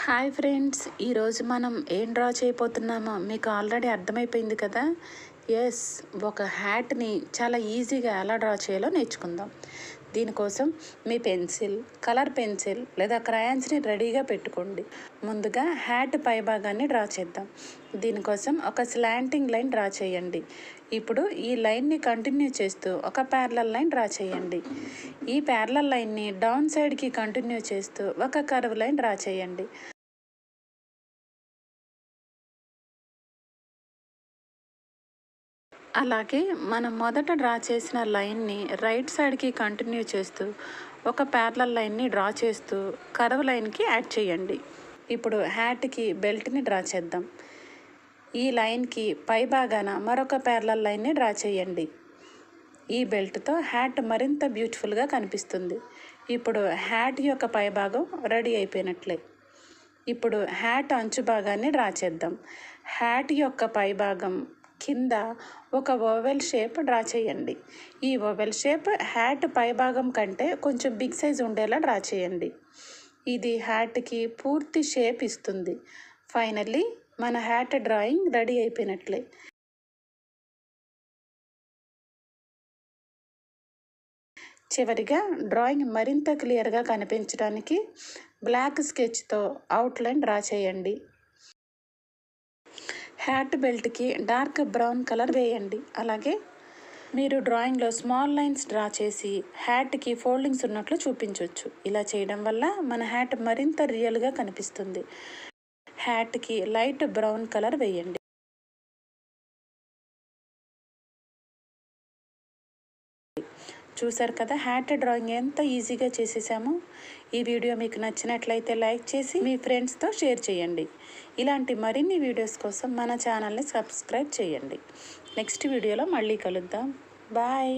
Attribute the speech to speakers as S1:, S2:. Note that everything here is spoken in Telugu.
S1: హాయ్ ఫ్రెండ్స్, ఈరోజు మనం ఏం డ్రా చేయబోతున్నామో మీకు ఆల్రెడీ అర్థమైపోయింది కదా. ఎస్, ఒక హ్యాట్ని చాలా ఈజీగా ఎలా డ్రా చేయాలో నేర్చుకుందాం. దీనికోసం మీ కలర్ పెన్సిల్ లేదా క్రయాన్స్ని రెడీగా పెట్టుకోండి. ముందుగా హ్యాట్ పై భాగాన్ని డ్రా చేద్దాం. దీనికోసం ఒక స్లాంటింగ్ లైన్ డ్రా చేయండి. ఇప్పుడు ఈ లైన్ని కంటిన్యూ చేస్తూ ఒక ప్యారలల్ లైన్ డ్రా చేయండి. ఈ ప్యారలల్ లైన్ని డౌన్ సైడ్కి కంటిన్యూ చేస్తూ ఒక కర్వ్ లైన్ డ్రా చేయండి. అలాగే మనం మొదట డ్రా చేసిన లైన్ని రైట్ సైడ్కి కంటిన్యూ చేస్తూ ఒక ప్యారలల్ లైన్ని డ్రా చేస్తూ కర్వ్ లైన్కి యాడ్ చేయండి. ఇప్పుడు హ్యాట్కి బెల్ట్ని డ్రా చేద్దాం. ఈ లైన్కి పై భాగాన మరొక ప్యారలల్ లైన్ని డ్రా చేయండి. ఈ బెల్ట్తో హ్యాట్ మరింత బ్యూటిఫుల్గా కనిపిస్తుంది. ఇప్పుడు హ్యాట్ యొక్క పై భాగం రెడీ అయిపోయినట్లే. ఇప్పుడు హ్యాట్ అంచు భాగాన్ని డ్రా చేద్దాం. హ్యాట్ యొక్క పై భాగం కింద ఒక ఓవెల్ షేప్ డ్రా చేయండి. ఈ ఓవెల్ షేప్ హ్యాట్ పై భాగం కంటే కొంచెం బిగ్ సైజ్ ఉండేలా డ్రా చేయండి. ఇది హ్యాట్కి పూర్తి షేప్ ఇస్తుంది. ఫైనల్లీ మన హ్యాట్ డ్రాయింగ్ రెడీ అయిపోయినట్లే. చివరిగా డ్రాయింగ్ మరింత క్లియర్గా కనిపించడానికి బ్లాక్ స్కెచ్తో అవుట్లైన్ డ్రా చేయండి. హ్యాట్ బెల్ట్కి డార్క్ బ్రౌన్ కలర్ వేయండి. అలాగే మీరు డ్రాయింగ్లో స్మాల్ లైన్స్ డ్రా చేసి హ్యాట్కి ఫోల్డింగ్స్ ఉన్నట్లు చూపించవచ్చు. ఇలా చేయడం వల్ల మన హ్యాట్ మరింత రియల్గా కనిపిస్తుంది. హ్యాట్కి లైట్ బ్రౌన్ కలర్ వేయండి. చూసారు కదా, హ్యాట్ డ్రాయింగ్ ఎంత ఈజీగా చేసేసామో. ఈ వీడియో మీకు నచ్చినట్లయితే లైక్ చేసి మీ ఫ్రెండ్స్తో షేర్ చేయండి. ఇలాంటి మరిన్ని వీడియోస్ కోసం మన ఛానల్ని సబ్స్క్రైబ్ చేయండి. నెక్స్ట్ వీడియోలో మళ్ళీ కలుద్దాం. బాయ్.